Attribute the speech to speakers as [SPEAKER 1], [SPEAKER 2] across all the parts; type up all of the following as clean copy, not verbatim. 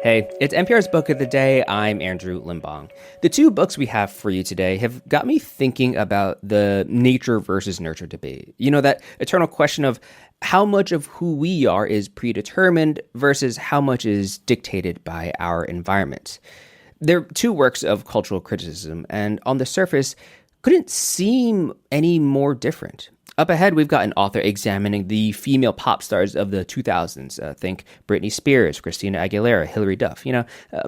[SPEAKER 1] Hey, it's NPR's Book of the Day. I'm Andrew Limbong. The two books we have for you today have got me thinking about the nature versus nurture debate. You know, that eternal question of how much of who we are is predetermined versus how much is dictated by our environment. They're two works of cultural criticism, and on the surface, couldn't seem any more different. Up ahead, we've got an author examining the female pop stars of the 2000s. Think Britney Spears, Christina Aguilera, Hilary Duff,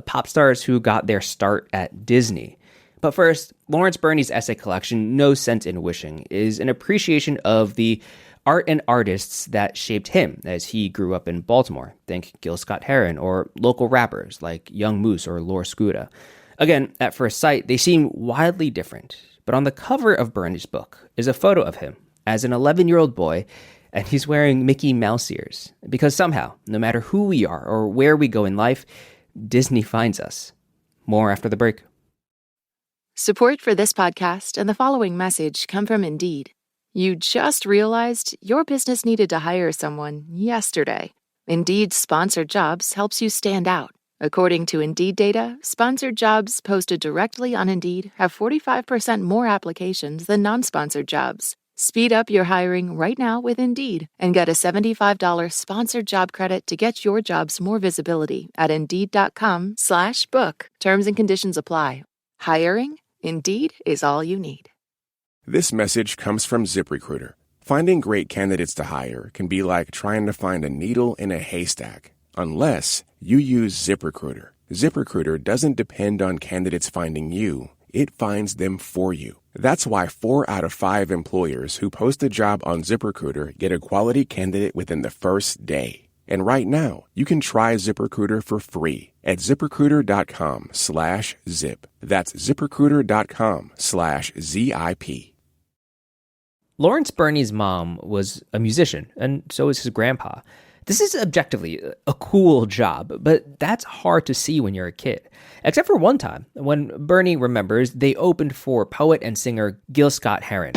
[SPEAKER 1] pop stars who got their start at Disney. But first, Lawrence Burney's essay collection, No Sense in Wishing, is an appreciation of the art and artists that shaped him as he grew up in Baltimore. Think Gil Scott Heron, or local rappers like Young Moose or Lor Skuta. Again, at first sight, they seem wildly different. But on the cover of Burney's book is a photo of him as an 11-year-old boy, and he's wearing Mickey Mouse ears. Because somehow, no matter who we are or where we go in life, Disney finds us. More after the break.
[SPEAKER 2] Support for this podcast and the following message come from Indeed. You just realized your business needed to hire someone yesterday. Indeed's sponsored jobs helps you stand out. According to Indeed data, sponsored jobs posted directly on Indeed have 45% more applications than non-sponsored jobs. Speed up your hiring right now with Indeed and get a $75 sponsored job credit to get your jobs more visibility at Indeed.com/book. Terms and conditions apply. Hiring? Indeed is all you need.
[SPEAKER 3] This message comes from ZipRecruiter. Finding great candidates to hire can be like trying to find a needle in a haystack, unless you use ZipRecruiter. ZipRecruiter doesn't depend on candidates finding you. It finds them for you. That's why 4 out of 5 employers who post a job on ZipRecruiter get a quality candidate within the first day. And right now, you can try ZipRecruiter for free at ZipRecruiter.com/zip. That's ZipRecruiter.com/ZIP.
[SPEAKER 1] Lawrence Burney's mom was a musician, and so was his grandpa. This is objectively a cool job, but that's hard to see when you're a kid. Except for one time, when Burney remembers they opened for poet and singer Gil Scott Heron.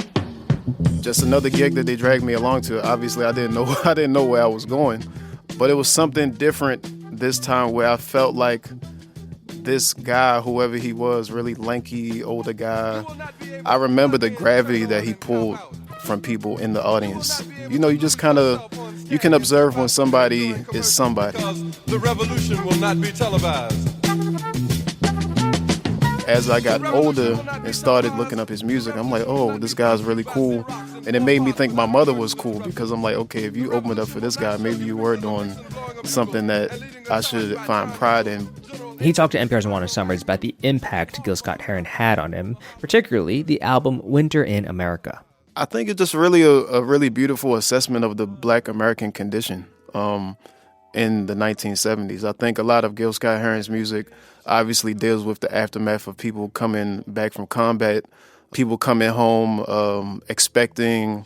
[SPEAKER 4] Just another gig that they dragged me along to. Obviously, I didn't know where I was going, but it was something different this time where I felt like this guy, whoever he was, really lanky, older guy. I remember the gravity that he pulled from people in the audience. You just kind of, you can observe when somebody is somebody.
[SPEAKER 5] The revolution will not be televised.
[SPEAKER 4] As I got older and started looking up his music, I'm like, oh, this guy's really cool. And it made me think my mother was cool because I'm like, okay, if you opened up for this guy, maybe you were doing something that I should find pride in.
[SPEAKER 1] He talked to NPR's Juana about the impact Gil Scott Heron had on him, particularly the album Winter in America.
[SPEAKER 4] I think it's just really a really beautiful assessment of the Black American condition in the 1970s. I think a lot of Gil Scott Heron's music obviously deals with the aftermath of people coming back from combat, people coming home expecting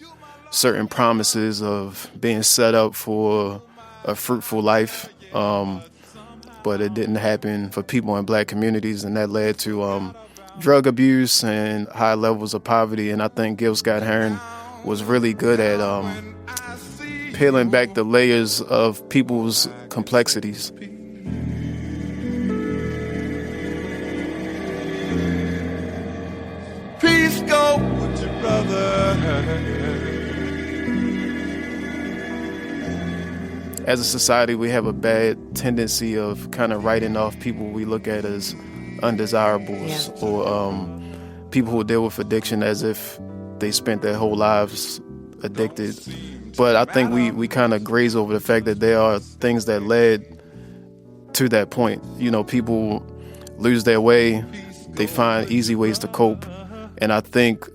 [SPEAKER 4] certain promises of being set up for a fruitful life, but it didn't happen for people in Black communities, and that led to drug abuse and high levels of poverty. And I think Gil Scott Heron was really good at peeling back the layers of people's complexities.
[SPEAKER 5] Peace go with your brother.
[SPEAKER 4] As a society, we have a bad tendency of kind of writing off people we look at as undesirables, or people who deal with addiction as if they spent their whole lives addicted. But I think we kind of graze over the fact that there are things that led to that point. People lose their way, they find easy ways to cope, and I think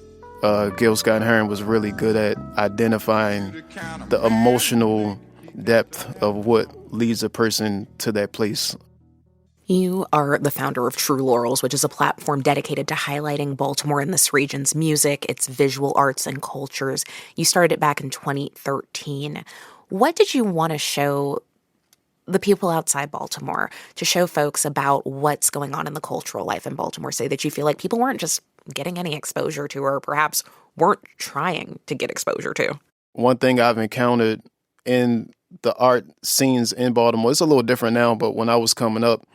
[SPEAKER 4] Gil Scott Heron was really good at identifying the emotional depth of what leads a person to that place.
[SPEAKER 6] You are the founder of True Laurels, which is a platform dedicated to highlighting Baltimore and this region's music, its visual arts and cultures. You started it back in 2013. What did you want to show the people outside Baltimore, to show folks about what's going on in the cultural life in Baltimore, so that you feel like people weren't just getting any exposure to, or perhaps weren't trying to get exposure to?
[SPEAKER 4] One thing I've encountered in the art scenes in Baltimore. It's a little different now, but when I was coming up,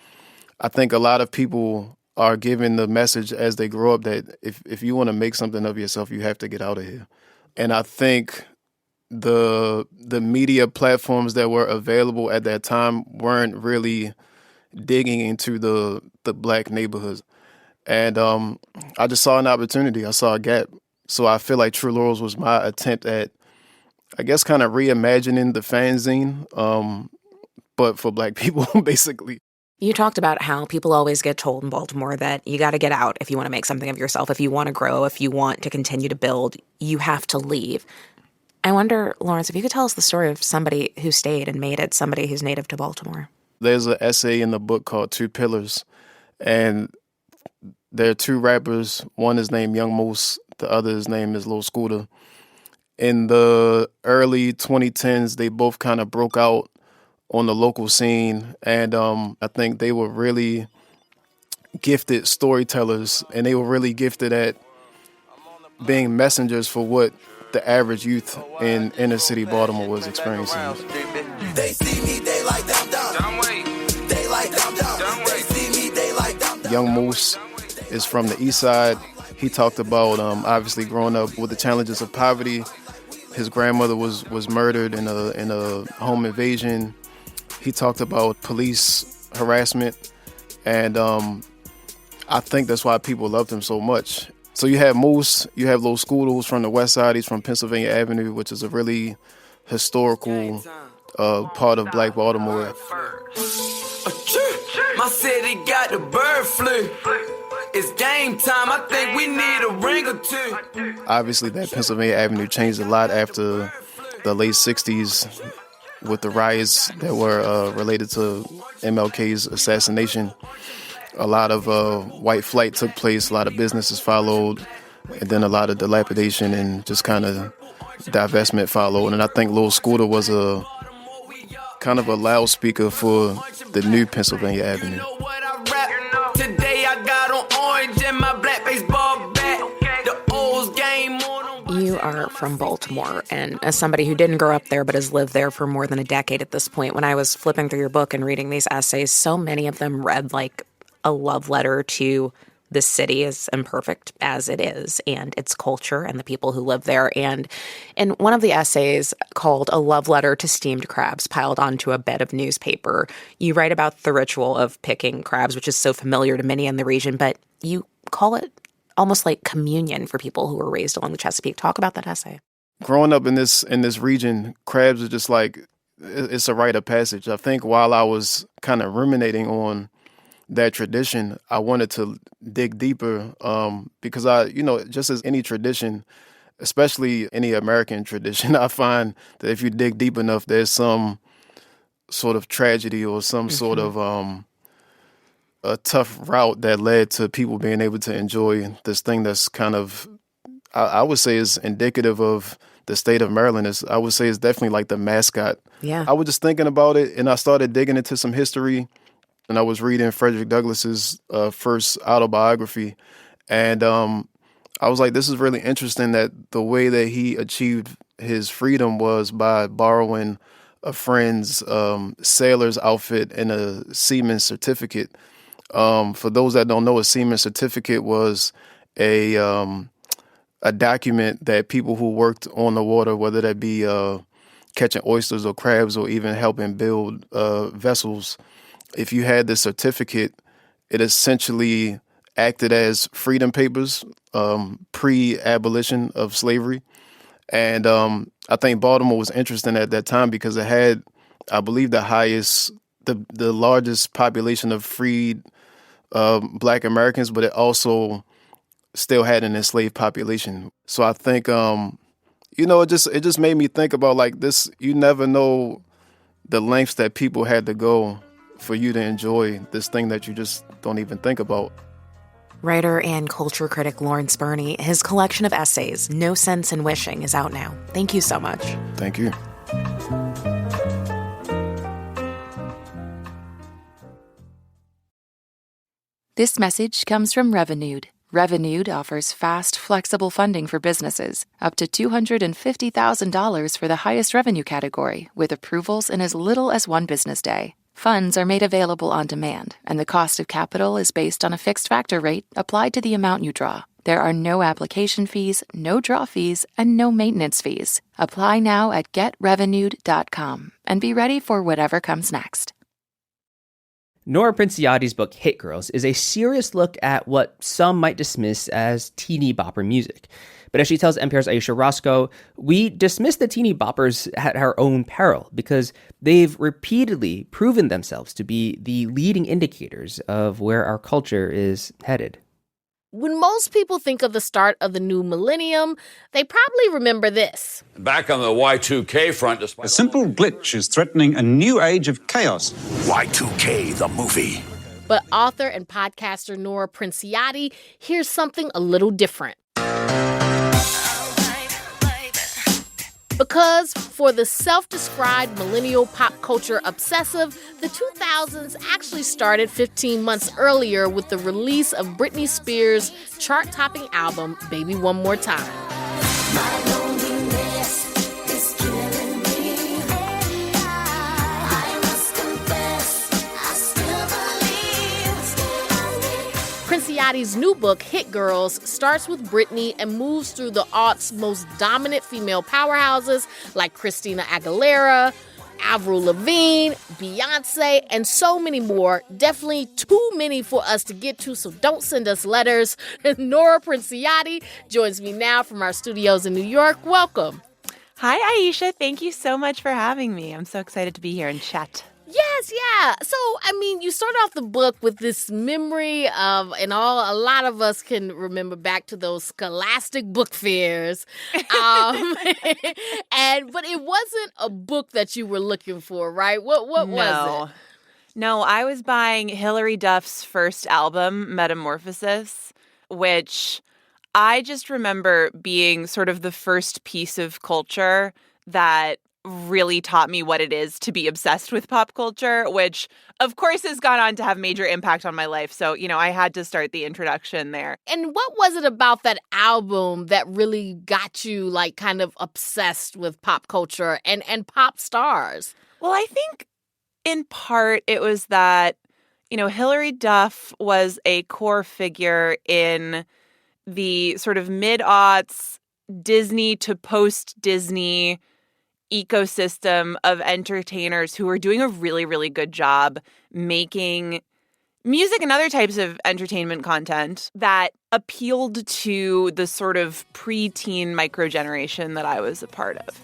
[SPEAKER 4] I think a lot of people are given the message as they grow up that if you want to make something of yourself, you have to get out of here. And I think the media platforms that were available at that time weren't really digging into the black neighborhoods. And I just saw an opportunity. I saw a gap. So I feel like True Laurels was my attempt at, I guess, kind of reimagining the fanzine, but for black people, basically.
[SPEAKER 6] You talked about how people always get told in Baltimore that you got to get out if you want to make something of yourself, if you want to grow, if you want to continue to build, you have to leave. I wonder, Lawrence, if you could tell us the story of somebody who stayed and made it, somebody who's native to Baltimore.
[SPEAKER 4] There's an essay in the book called Two Pillars, and there are two rappers. One is named Young Moose, the other's name is Lil Scooter. In the early 2010s, they both kind of broke out on the local scene, and I think they were really gifted storytellers, and they were really gifted at being messengers for what the average youth in inner city Baltimore was experiencing.
[SPEAKER 7] They see me, they like down, down. They like down, down. They see me, they like down, down.
[SPEAKER 4] Young Moose is from the east side. He talked about obviously growing up with the challenges of poverty. His grandmother was murdered in a home invasion. He talked about police harassment, and I think that's why people loved him so much. So you have Moose, you have Lil Scooter, who's from the west side. He's from Pennsylvania Avenue, which is a really historical part of Black Baltimore.
[SPEAKER 7] My city got the bird flu. It's game time. I think we need a ring or two.
[SPEAKER 4] Obviously, that Pennsylvania Avenue changed a lot after the late 60s with the riots that were related to MLK's assassination. A lot of white flight took place, a lot of businesses followed, and then a lot of dilapidation and just kind of divestment followed. And I think Lil Scooter was a kind of a loudspeaker for the new Pennsylvania Avenue.
[SPEAKER 7] Today I got on orange and my black baseball bat. The O's game on.
[SPEAKER 6] You are from Baltimore, and as somebody who didn't grow up there but has lived there for more than a decade at this point, when I was flipping through your book and reading these essays, so many of them read like a love letter to this city, as imperfect as it is, and its culture and the people who live there. And in one of the essays called A Love Letter to Steamed Crabs Piled Onto a Bed of Newspaper, you write about the ritual of picking crabs, which is so familiar to many in the region, but you call it almost like communion for people who were raised along the Chesapeake. Talk about that essay.
[SPEAKER 4] Growing up in this region, crabs are just like, it's a rite of passage. I think while I was kind of ruminating on that tradition, I wanted to dig deeper because just as any tradition, especially any American tradition, I find that if you dig deep enough, there's some sort of tragedy or some sort of a tough route that led to people being able to enjoy this thing that's kind of, I would say, is indicative of the state of Maryland. I would say it's definitely like the mascot.
[SPEAKER 6] Yeah.
[SPEAKER 4] I was just thinking about it, and I started digging into some history. And I was reading Frederick Douglass's first autobiography, and I was like, this is really interesting that the way that he achieved his freedom was by borrowing a friend's sailor's outfit and a seaman's certificate. For those that don't know, a seaman's certificate was a document that people who worked on the water, whether that be catching oysters or crabs or even helping build vessels, if you had this certificate, it essentially acted as freedom papers, pre-abolition of slavery. And I think Baltimore was interesting at that time because it had, I believe, the largest population of freed Black Americans, but it also still had an enslaved population. So I think, it just made me think about like this. You never know the lengths that people had to go for you to enjoy this thing that you just don't even think about.
[SPEAKER 6] Writer and culture critic Lawrence Burney, his collection of essays, No Sense in Wishing, is out now. Thank you so much.
[SPEAKER 4] Thank you.
[SPEAKER 2] This message comes from Revenued, Revenued offers fast, flexible funding for businesses, up to $250,000 for the highest revenue category, with approvals in as little as one business day. Funds are made available on demand, and the cost of capital is based on a fixed factor rate applied to the amount you draw. There are no application fees, no draw fees, and no maintenance fees. Apply now at getrevenued.com and be ready for whatever comes next.
[SPEAKER 1] Nora Princiotti's book Hit Girls is a serious look at what some might dismiss as teeny bopper music. But as she tells NPR's Ayesha Rascoe, we dismiss the teeny boppers at our own peril because they've repeatedly proven themselves to be the leading indicators of where our culture is headed.
[SPEAKER 8] When most people think of the start of the new millennium, they probably remember this.
[SPEAKER 9] Back on the Y2K front,
[SPEAKER 10] a simple glitch is threatening a new age of chaos.
[SPEAKER 9] Y2K, the movie.
[SPEAKER 8] But author and podcaster Nora Princiotti hears something a little different. Because for the self-described millennial pop culture obsessive, the 2000s actually started 15 months earlier with the release of Britney Spears' chart-topping album, Baby One More Time. My loneliness is killing me. I must confess, I still believe. Princiotti's new book, Hit Girls, starts with Britney and moves through the aughts' most dominant female powerhouses like Christina Aguilera, Avril Lavigne, Beyonce, and so many more. Definitely too many for us to get to, so don't send us letters. Nora Princiotti joins me now from our studios in New York. Welcome.
[SPEAKER 11] Hi, Ayesha. Thank you so much for having me. I'm so excited to be here and chat.
[SPEAKER 8] Yes, yeah. So, you start off the book with this memory of, a lot of us can remember back to those scholastic book fairs. But it wasn't a book that you were looking for, right? What was it?
[SPEAKER 11] No, I was buying Hilary Duff's first album, Metamorphosis, which I just remember being sort of the first piece of culture that really taught me what it is to be obsessed with pop culture, which of course has gone on to have major impact on my life. So, I had to start the introduction there.
[SPEAKER 8] And what was it about that album that really got you kind of obsessed with pop culture and pop stars?
[SPEAKER 11] Well, I think in part it was that, Hilary Duff was a core figure in the sort of mid-aughts Disney to post-Disney ecosystem of entertainers who were doing a really, really good job making music and other types of entertainment content that appealed to the sort of pre-teen microgeneration that I was a part of.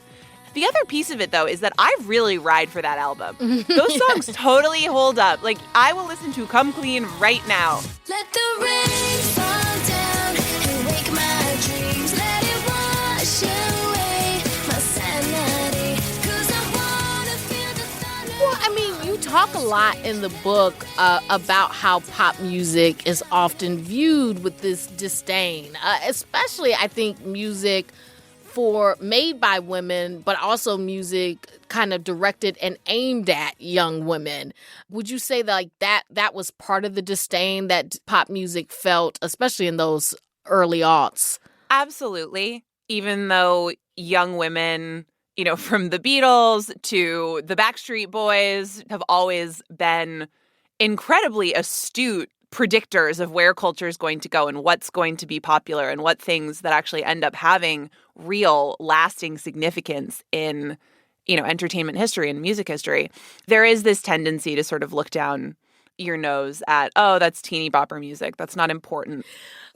[SPEAKER 11] The other piece of it, though, is that I really ride for that album. Those songs totally hold up. I will listen to Come Clean right now.
[SPEAKER 12] Let the rain fall down and wake my dreams. Let it wash away my sanity. 'Cause I wanna feel the thunder.
[SPEAKER 8] Well, you talk a lot in the book about how pop music is often viewed with this disdain, especially, I think, music made by women, but also music kind of directed and aimed at young women. Would you say that was part of the disdain that pop music felt, especially in those early aughts?
[SPEAKER 11] Absolutely. Even though young women, from the Beatles to the Backstreet Boys have always been incredibly astute predictors of where culture is going to go and what's going to be popular and what things that actually end up having real lasting significance in, entertainment history and music history. There is this tendency to sort of look down your nose at, oh, that's teeny bopper music. That's not important.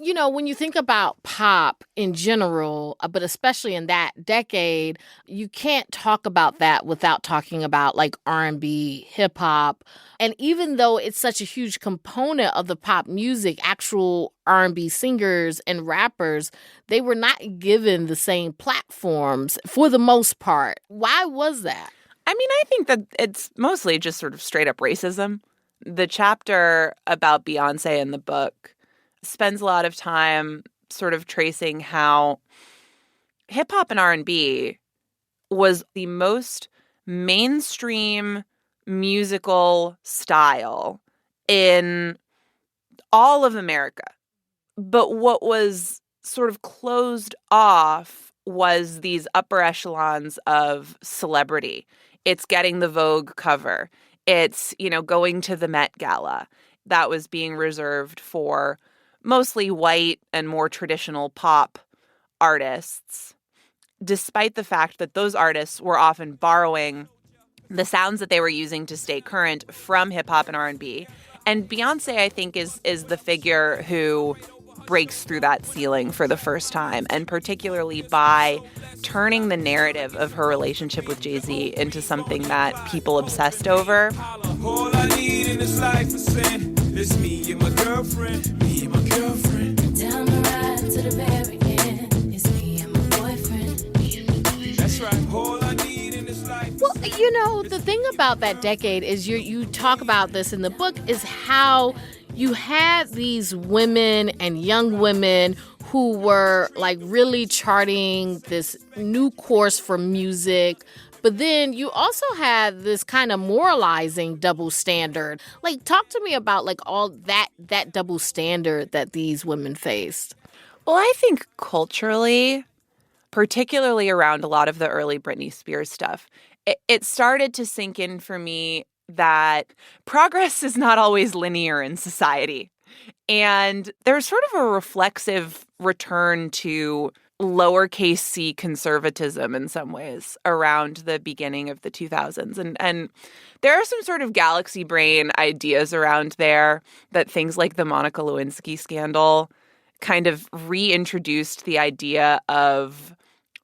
[SPEAKER 8] When you think about pop in general, but especially in that decade, you can't talk about that without talking about R&B, hip hop. And even though it's such a huge component of the pop music, actual R&B singers and rappers, they were not given the same platforms for the most part. Why was that?
[SPEAKER 11] I think that it's mostly just sort of straight up racism. The chapter about Beyonce in the book spends a lot of time sort of tracing how hip hop and R&B was the most mainstream musical style in all of America But what was sort of closed off was these upper echelons of celebrity. It's getting the Vogue cover. It's, going to the Met Gala. That was being reserved for mostly white and more traditional pop artists, despite the fact that those artists were often borrowing the sounds that they were using to stay current from hip hop and R&B. And Beyonce, I think, is the figure who breaks through that ceiling for the first time, and particularly by turning the narrative of her relationship with Jay-Z into something that people obsessed over.
[SPEAKER 5] All I need in this life is sin. It's me and my girlfriend. Me and my girlfriend.
[SPEAKER 12] Down the ride to the very end. It's me and my boyfriend.
[SPEAKER 5] That's right. All I need in this life is
[SPEAKER 8] Well, the thing about that decade is you talk about this in the book is how you had these women and young women who were like really charting this new course for music. But then you also had this kind of moralizing double standard. Like, talk to me about like all that double standard that these women faced.
[SPEAKER 11] Well, I think culturally, particularly around a lot of the early Britney Spears stuff, it started to sink in for me that progress is not always linear in society. And there's sort of a reflexive return to lowercase c conservatism in some ways around the beginning of the 2000s. And there are some sort of galaxy brain ideas around there that things like the Monica Lewinsky scandal kind of reintroduced the idea of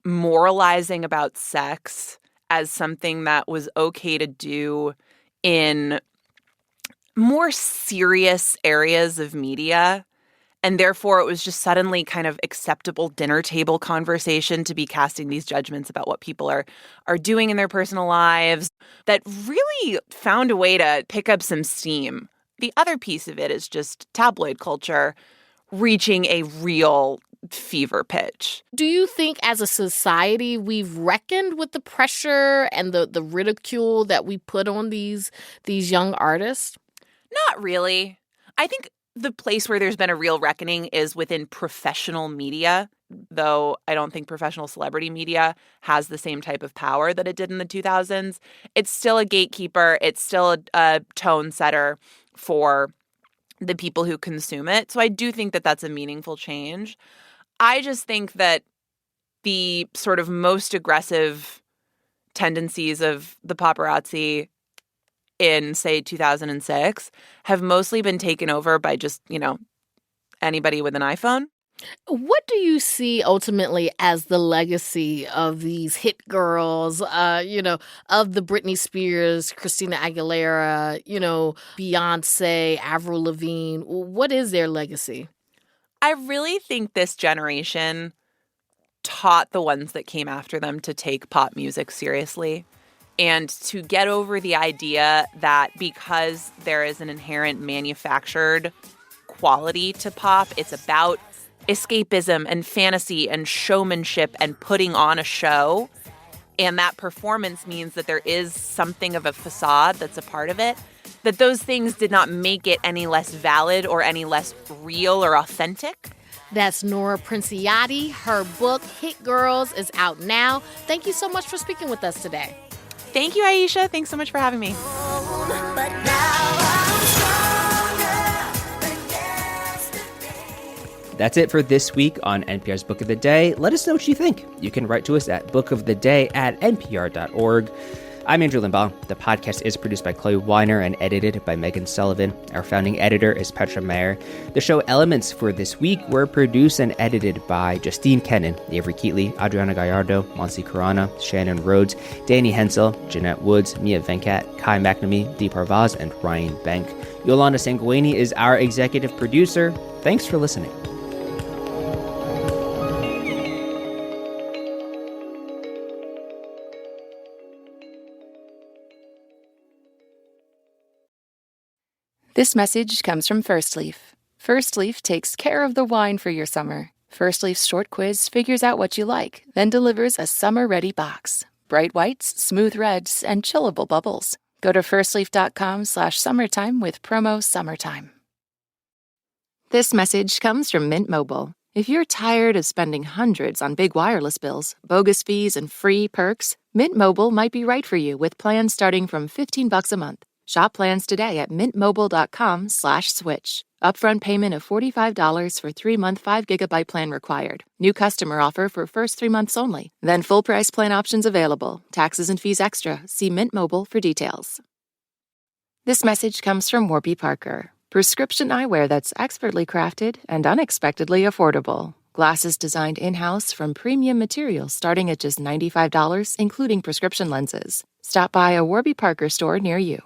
[SPEAKER 11] moralizing about sex as something that was okay to do in more serious areas of media. And therefore, it was just suddenly kind of acceptable dinner table conversation to be casting these judgments about what people are doing in their personal lives that really found a way to pick up some steam. The other piece of it is just tabloid culture reaching a real fever pitch.
[SPEAKER 8] Do you think as a society we've reckoned with the pressure and the ridicule that we put on these young artists?
[SPEAKER 11] Not really. I think the place where there's been a real reckoning is within professional media, though I don't think professional celebrity media has the same type of power that it did in the 2000s. It's still a gatekeeper. It's still a tone setter for the people who consume it. So I do think that that's a meaningful change. I just think that the sort of most aggressive tendencies of the paparazzi in, say, 2006 have mostly been taken over by just, anybody with an iPhone.
[SPEAKER 8] What do you see ultimately as the legacy of these hit girls, of the Britney Spears, Christina Aguilera, Beyonce, Avril Lavigne? What is their legacy?
[SPEAKER 11] I really think this generation taught the ones that came after them to take pop music seriously and to get over the idea that because there is an inherent manufactured quality to pop, it's about escapism and fantasy and showmanship and putting on a show. And that performance means that there is something of a facade that's a part of it. That those things did not make it any less valid or any less real or authentic.
[SPEAKER 8] That's Nora Princiotti. Her book, Hit Girls, is out now. Thank you so much for speaking with us today.
[SPEAKER 11] Thank you, Ayesha. Thanks so much for having me.
[SPEAKER 1] That's it for this week on NPR's Book of the Day. Let us know what you think. You can write to us at bookoftheday@npr.org. I'm Andrew Limbong. The podcast is produced by Chloe Weiner and edited by Megan Sullivan. Our founding editor is Petra Mayer. The show elements for this week were produced and edited by Justine Kennan, Avery Keatley, Adriana Gallardo, Monsi Carana, Shannon Rhodes, Danny Hensel, Jeanette Woods, Mia Venkat, Kai McNamee, Dee Parvaz, and Ryan Bank. Yolanda Sanguini is our executive producer. Thanks for listening.
[SPEAKER 2] This message comes from First Leaf. First Leaf takes care of the wine for your summer. First Leaf's short quiz figures out what you like, then delivers a summer-ready box. Bright whites, smooth reds, and chillable bubbles. Go to firstleaf.com/summertime with promo SUMMERTIME. This message comes from Mint Mobile. If you're tired of spending hundreds on big wireless bills, bogus fees, and free perks, Mint Mobile might be right for you with plans starting from $15 a month. Shop plans today at mintmobile.com/switch. Upfront payment of $45 for 3-month 5GB plan required. New customer offer for first 3 months only. Then full price plan options available. Taxes and fees extra. See Mint Mobile for details. This message comes from Warby Parker. Prescription eyewear that's expertly crafted and unexpectedly affordable. Glasses designed in-house from premium materials starting at just $95, including prescription lenses. Stop by a Warby Parker store near you.